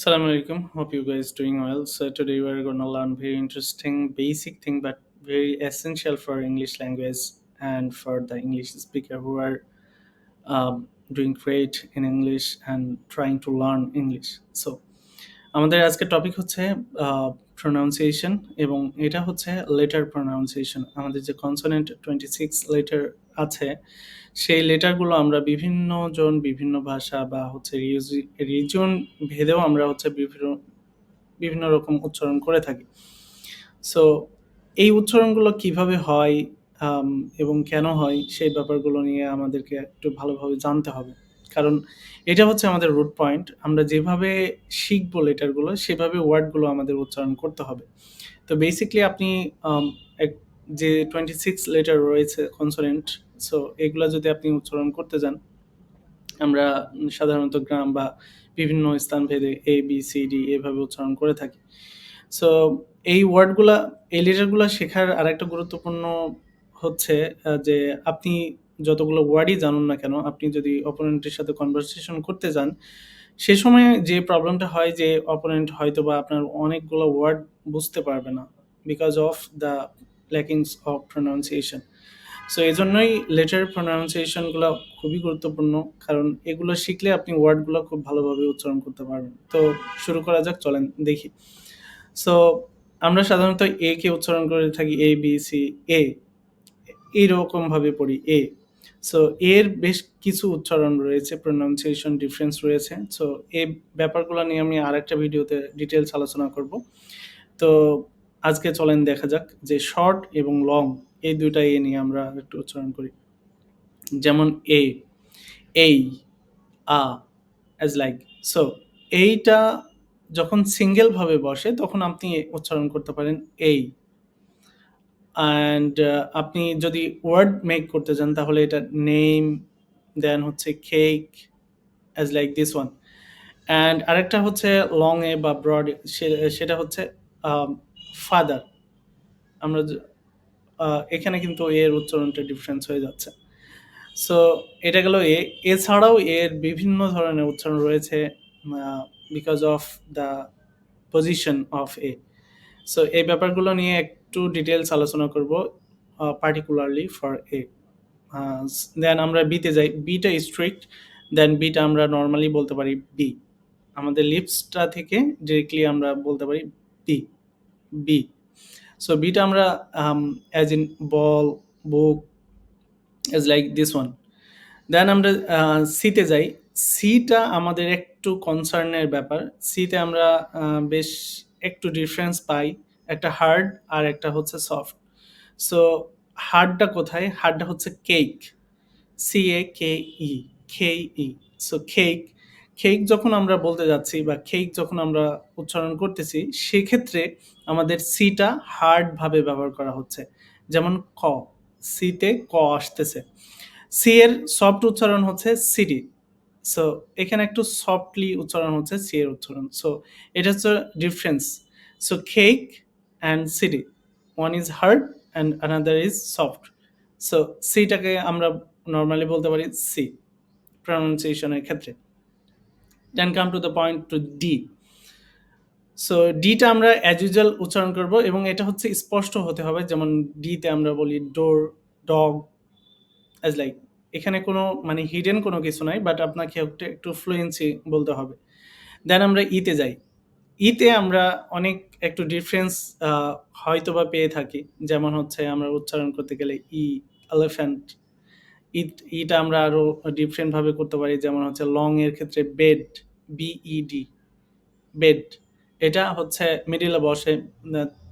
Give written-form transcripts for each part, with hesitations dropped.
Assalamu alaikum. Hope you guys doing well. So today we're gonna learn very interesting, basic thing, but very essential for English language and for the English speaker who are doing great in English and trying to learn English. So আমাদের আজকের topic হচ্ছে pronunciation এবং এটা হচ্ছে letter pronunciation. আমাদের যে consonant 26 letter আছে সেই লেটারগুলো আমরা বিভিন্ন জন বিভিন্ন ভাষা বা হচ্ছে রিজন ভেদেও আমরা হচ্ছে বিভিন্ন বিভিন্ন রকম উচ্চারণ করে থাকি। সো এই উচ্চারণগুলো কিভাবে হয় আম এবং কেন হয় সেই ব্যাপারগুলো নিয়ে আমাদেরকে একটু ভালোভাবে জানতে হবে। কারণ এটা হচ্ছে আমাদের রুট পয়েন্ট। আমরা যেভাবে শিখবো লেটারগুলো সেভাবে ওয়ার্ডগুলো আমাদের উচ্চারণ করতে হবে। তো বেসিক্যালি আপনি আম এক যে 26 লেটার রয়েছে কনসোনেন্ট, সো এগুলা যদি আপনি উচ্চারণ করতে যান, আমরা সাধারণত গ্রাম বা বিভিন্ন স্থানভেদে A, B, C, D এভাবে উচ্চারণ করে থাকি। সো এই ওয়ার্ডগুলা, এই লেটারগুলা শেখার আরেকটা গুরুত্বপূর্ণ হচ্ছে যে আপনি যতগুলো ওয়ার্ডই জানুন না কেন, আপনি যদি অপোনেন্টের সাথে কনভারসেশন করতে যান, সে সময় যে প্রবলেমটা হয় যে অপোনেন্ট হয়তোবা আপনার অনেকগুলো ওয়ার্ড বুঝতে পারবে না because of the lackings of pronunciation. So এজন্যই লেটার প্রোনাউন্সিয়েশন গুলো খুবই গুরুত্বপূর্ণ। কারণ এগুলো শিখলে আপনি ওয়ার্ডগুলো খুব ভালোভাবে উচ্চারণ করতে পারবেন। তো শুরু করা যাক, চলেন দেখি। সো আমরা সাধারণত এ কে উচ্চারণ করে থাকি এ, বি, সি, এ। এইরকমভাবে পড়ি এ। সো এর বেশ কিছু উচ্চারণ রয়েছে, প্রোনাউন্সিয়েশন ডিফারেন্স রয়েছে। সো এই ব্যাপারগুলো নিয়ে আমি আরেকটা ভিডিওতে ডিটেইলস আলোচনা করব। তো আজকে চলেন দেখা যাক যে শর্ট এবং লং এই ২ টা এ নিয়ে আমরা একটু উচ্চারণ করি। যেমন এ, এই, আ, as like so এইটা যখন সিঙ্গেল ভাবে বসে তখন আপনি উচ্চারণ করতে পারেন এই। অ্যান্ড আপনি যদি ওয়ার্ড মেক করতে যান তাহলে এটা নেম, দেন হচ্ছে cake, as like this one. And আরেকটা হচ্ছে লং এ বা ব্রড এ সেটা হচ্ছে ফাদার। আমরা এখানে কিন্তু এর উচ্চারণটা ডিফারেন্স হয়ে যাচ্ছে। সো এটা গেল এ। এছাড়াও এর বিভিন্ন ধরনের উচ্চারণ রয়েছে because of the position of A. So এই ব্যাপারগুলো নিয়ে একটু ডিটেলস আলোচনা করব পার্টিকুলারলি ফর এ। দেন আমরা বিতে যাই। বিটা স্ট্রিক্ট, দেন বিটা আমরা নর্মালি বলতে পারি বি। আমাদের লিপসটা থেকে ডিরেক্টলি আমরা বলতে পারি বি, বি। সো বিটা আমরা as in ball, book, as like this one. দেন আমরা সিতে যাই। সিটা আমাদের একটু কনসার্নের ব্যাপার। সিতে আমরা বেশ একটু ডিফারেন্স পাই। একটা হার্ড আর একটা হচ্ছে সফট। সো হার্ডটা কোথায়? হার্ডটা হচ্ছে cake. CAKE, KE। So cake, cake যখন আমরা বলতে যাচ্ছি বা কেক যখন আমরা উচ্চারণ করতেছি, সেক্ষেত্রে আমাদের সিটা হার্ড ভাবে ব্যবহার করা হচ্ছে। যেমন ক, সিতে ক আসতেছে। সি এর সফট উচ্চারণ হচ্ছে সিটি। সো এখানে একটু সফটলি উচ্চারণ হচ্ছে সি এর উচ্চারণ। সো এটা হচ্ছে difference. So cake and city, one is hard and another is soft. So সিটাকে আমরা নর্মালি বলতে পারি সি প্রনাউন্সিয়েশনের ক্ষেত্রে। Then come to the point to D. So ডিটা আমরা অ্যাজ ইউজুয়াল উচ্চারণ করব এবং এটা হচ্ছে স্পষ্ট হতে হবে। যেমন ডিতে আমরা বলি ডোর, ডগ, অ্যাজ লাইক। এখানে কোনো মানে হিডেন কোনো কিছু নাই, বাট আপনাকে একটু ফ্লুয়েন্সি বলতে হবে। দেন আমরা ইতে যাই। ইতে আমরা অনেক একটু ডিফারেন্স হয়তোবা পেয়ে থাকি। যেমন হচ্ছে আমরা উচ্চারণ করতে গেলে ই, এলিফ্যান্ট। ইটা আমরা আরো ডিফারেন্ট ভাবে করতে পারি। যেমন হচ্ছে লং এর ক্ষেত্রে বেড, বিইডি, বেড। এটা হচ্ছে মিডলে বসে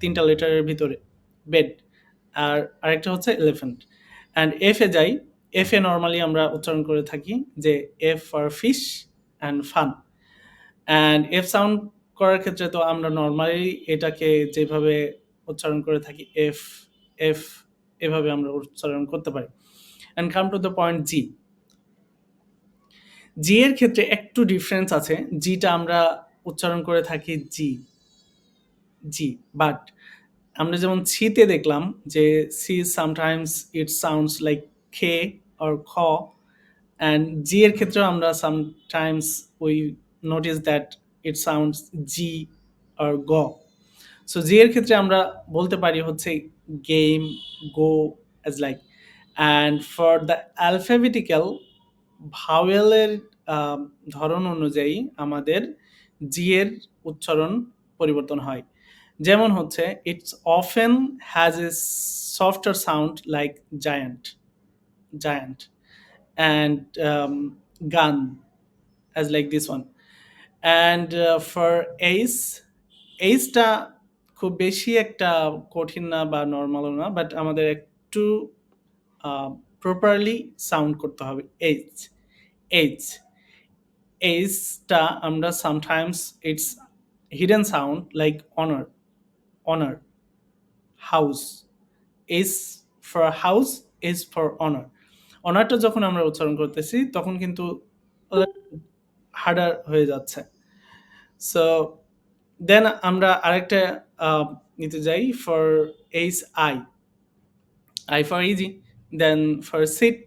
৩ টা লেটারের ভিতরে, বেড। আর আরেকটা হচ্ছে এলিফ্যান্ট। অ্যান্ড এফ এ যাই। এফ এ নরমালি আমরা উচ্চারণ করে থাকি যে F for fish and fun. And F sound করার ক্ষেত্রে তো আমরা নরমালি এটাকে যেভাবে উচ্চারণ করে থাকি এফ, এফ এভাবে আমরা উচ্চারণ করতে পারি। And come to the point G. G এর ক্ষেত্রে একটু ডিফারেন্স আছে। জিটা আমরা উচ্চারণ করে থাকি জি, জি। বাট আমরা যেমন ছিতে দেখলাম যে C sometimes it sounds like খে অর খ। অ্যান্ড জি এর ক্ষেত্রেও আমরা sometimes we notice that it sounds G আর গ। সো জি এর ক্ষেত্রে আমরা বলতে পারি হচ্ছে game, go, as like. And for the alphabetical ভাওয়েলের ধরন অনুযায়ী আমাদের জি এর উচ্চারণ পরিবর্তন হয়। যেমন হচ্ছে it's often has a softer sound like giant, giant, and gun as like this one. And for H, এইচটা খুব বেশি একটা কঠিন না বা নর্মালও না, বাট আমাদের একটু প্রপারলি সাউন্ড করতে হবে। এইচ, এইচ, এইচটা আমরা sometimes it's hidden sound like honour, honour, house. H for house, H for honour. অনারটা যখন আমরা উচ্চারণ করতেছি তখন কিন্তু হার্ডার হয়ে যাচ্ছে। সো দেন আমরা আরেকটা নিতে যাই for H I, I for easy, then for sit,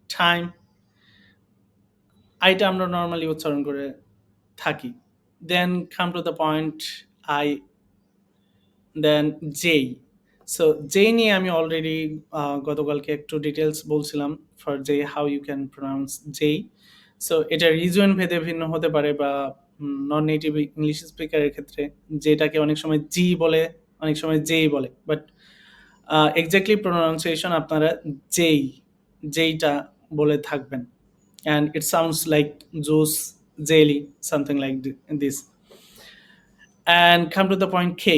time, আইটা আমরা নর্মালি উচ্চারণ করে থাকি। Then come to the point I, then J. So J নিয়ে আমি অলরেডি গতকালকে একটু ডিটেলস বলছিলাম for J, how you can pronounce J. সো এটা রিজন ভেদে ভিন্ন হতে পারে, বা নন নেটিভ ইংলিশ স্পিকারের ক্ষেত্রে যেটাকে অনেক সময় জি বলে, অনেক সময় জেই বলে, বাট এক্স্যাক্টলি প্রোনাউন্সিয়েশন আপনারা যেই, যেইটা বলে থাকবেন। And it sounds like juice, jelly, something like this. And come to the point K,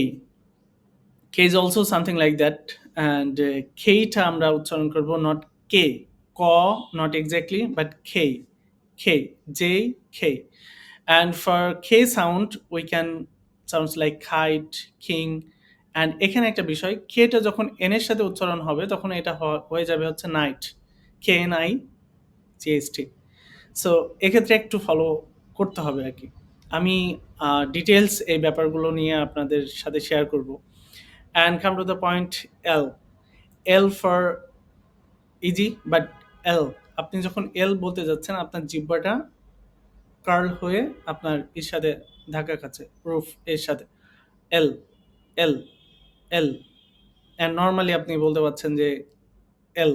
K is also something like that. And কেটা আমরা উচ্চারণ করবো নট কে, ক, not exactly, but K, K, J, K. And for K sound, we can sounds like kite, king. And এখানে একটা বিষয়, কেটা যখন এন এর সাথে উচ্চারণ হবে তখন এটা হয়ে যাবে হচ্ছে night, K N I GST. So এক্ষেত্রে একটু ফলো করতে হবে আর কি। আমি ডিটেলস এই ব্যাপারগুলো নিয়ে আপনাদের সাথে শেয়ার করব। And come to the point L, L for easy, but L, আপনি যখন এল বলতে যাচ্ছেন আপনার জিহ্বাটা কার্ল হয়ে আপনার এর সাথে ধাক্কা খাচ্ছে, রুফ এর সাথে। এল, এল, এল। অ্যান্ড নর্মালি আপনি বলতে পারছেন যে এল।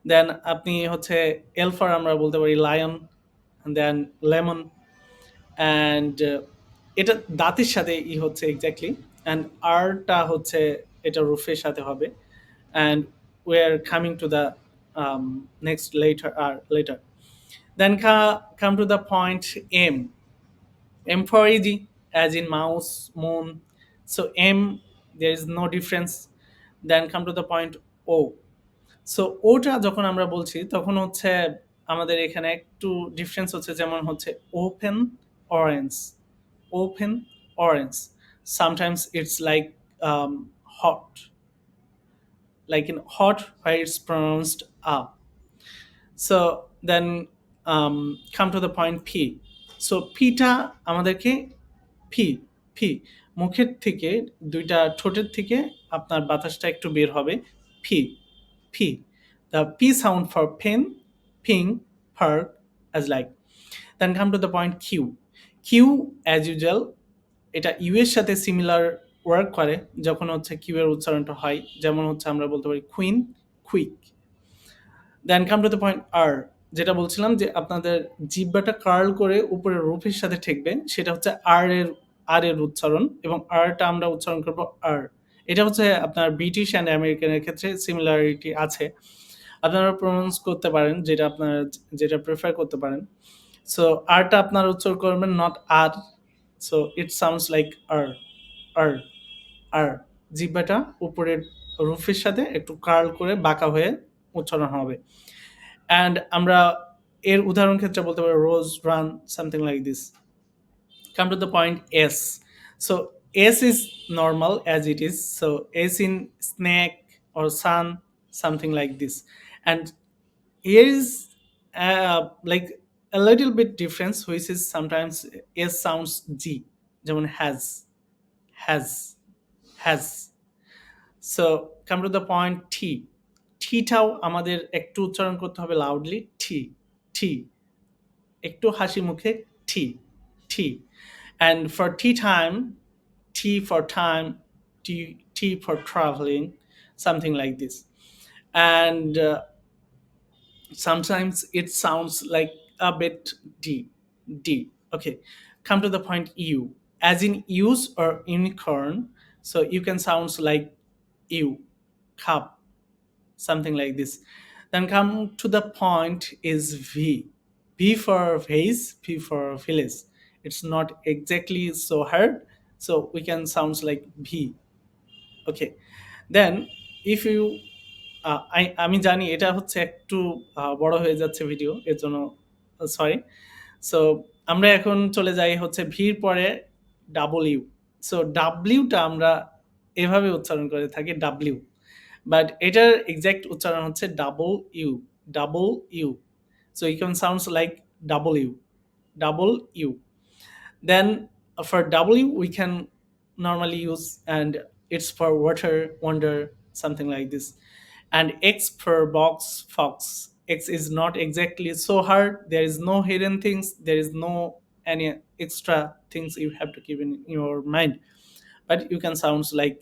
দেন আপনি হচ্ছে এল ফর আমরা বলতে পারি লায়ন, দেন লেমন। অ্যান্ড এটা দাঁতের সাথে হচ্ছে এক্স্যাক্টলি। অ্যান্ড আরটা হচ্ছে এটা রুফের সাথে হবে। And we are coming to the next letter, R letter. Then come to the point M. M for easy, as in mouse, moon. So M, there is no difference. Then come to the point O. So ওটা যখন আমরা বলছি তখন হচ্ছে আমাদের এখানে একটু difference হচ্ছে, যেমন হচ্ছে open orange, open orange. Sometimes it's like hot, like in hot where it's pronounced up. So then come to the point P. So পিটা আমাদেরকে ফি, ফি, মুখের থেকে দুইটা ঠোঁটের থেকে আপনার বাতাসটা একটু বের হবে, ফি, ফি। The P sound for pen, ping, park, as like. Then come to the point Q. Q as usual এটা ইউ এর সাথে সিমিলার ওয়ার্ক করে যখন হচ্ছে কিউ এর উচ্চারণটা হয়, যেমন হচ্ছে আমরা বলতে পারি queen, quick. Then come to the point R, যেটা বলছিলাম যে আপনাদের জিহ্বাটা কার্ল করে উপরে রুফের সাথে ঠেকবে, সেটা হচ্ছে আর এর উচ্চারণ, এবং আরটা আমরা উচ্চারণ করব আর। এটা হচ্ছে আপনার ব্রিটিশ অ্যান্ড আমেরিকানের ক্ষেত্রে সিমিলারিটি আছে। আপনারা প্রনাউন্স করতে পারেন যেটা আপনারা, যেটা প্রেফার করতে পারেন। সো আরটা আপনারা উচ্চারণ করবেন not R. So it sounds like R, R, R. জিহ্বাটা উপরের রুফের সাথে একটু কার্ল করে বাঁকা হয়ে উচ্চারণ হবে। অ্যান্ড আমরা এর উদাহরণ ক্ষেত্রে বলতে পারি rose, run, something like this. Come to the point S. So S is normal as it is. So S in snake or sun, something like this. And here is like a little bit difference, which is sometimes S sounds G, যেমন has, has. So come to the point T. T-টাও আমাদের একটু উচ্চারণ করতে হবে loudly, T, T, একটু হাসি মুখে, T, T. And for tea time, T for time, T for traveling, something like this. And sometimes it sounds like a bit D. D. Okay. Come to the point U. As in use or unicorn. So you can sounds like U, cup, something like this. Then come to the point is V. V for vase, P for village. It's not exactly so hard. So we can sounds like V. Okay. Then if you আমি জানি এটা হচ্ছে একটু বড় হয়ে যাচ্ছে video, এর জন্য সরি। সো আমরা এখন চলে যাই হচ্ছে ভির পরে ডাবল ইউ। সো ডাব্লিউটা আমরা এভাবে উচ্চারণ করে থাকি ডাব্লিউ, বাট এটার এক্সাক্ট উচ্চারণ হচ্ছে double U, double U. So you can sounds like double U, double U. Then for W we can normally use, and it's for water, wonder, something like this. And X for box, fox. X is not exactly so hard. There is no hidden things. There is no any extra things you have to keep in your mind. But you can sounds like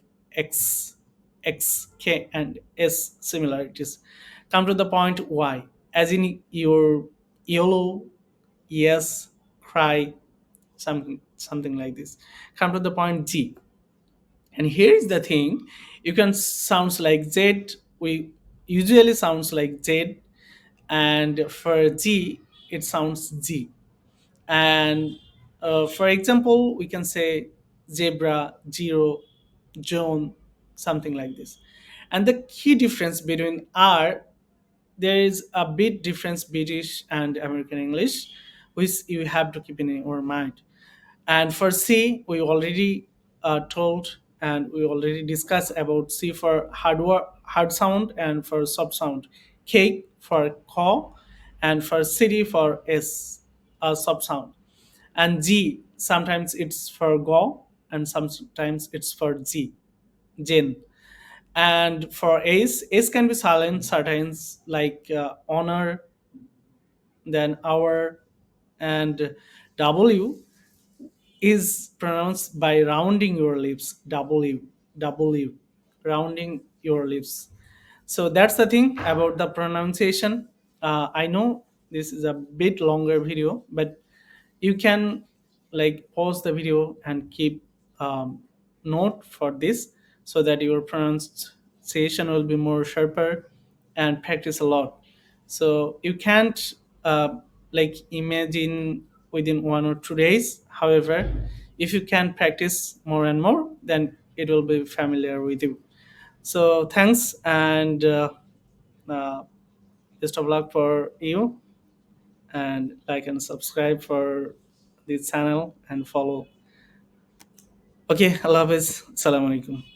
X, X, K, and S similarities. Come to the point Y, as in your yellow, yes, cry, something like this. Come to the point G, and here is the thing: you can sounds like Z. We usually sounds like Z, and for G it sounds G. And for example, we can say zebra, zero, zone, something like this. And the key difference between R, there is a bit difference British and American English, which you have to keep in your mind. And for C, we already told and we already discussed about C for hard sound and for soft sound. K for call, and for city for S, soft sound. And G, sometimes it's for go and sometimes it's for G, Jin. And for S can be silent, certain like honor, then hour. And W is pronounced by rounding your lips, W, W, rounding your lips. So that's the thing about the pronunciation. I know this is a bit longer video, but you can like pause the video and keep note for this, so that your pronunciation will be more sharper, and practice a lot. So you can't like imagine within 1 or 2 days. However, if you can practice more and more, then it will be familiar with you. So thanks, and uh, best of luck for you, and like and subscribe for this channel and follow. Okay, Allah Hafiz. Assalamu alaikum.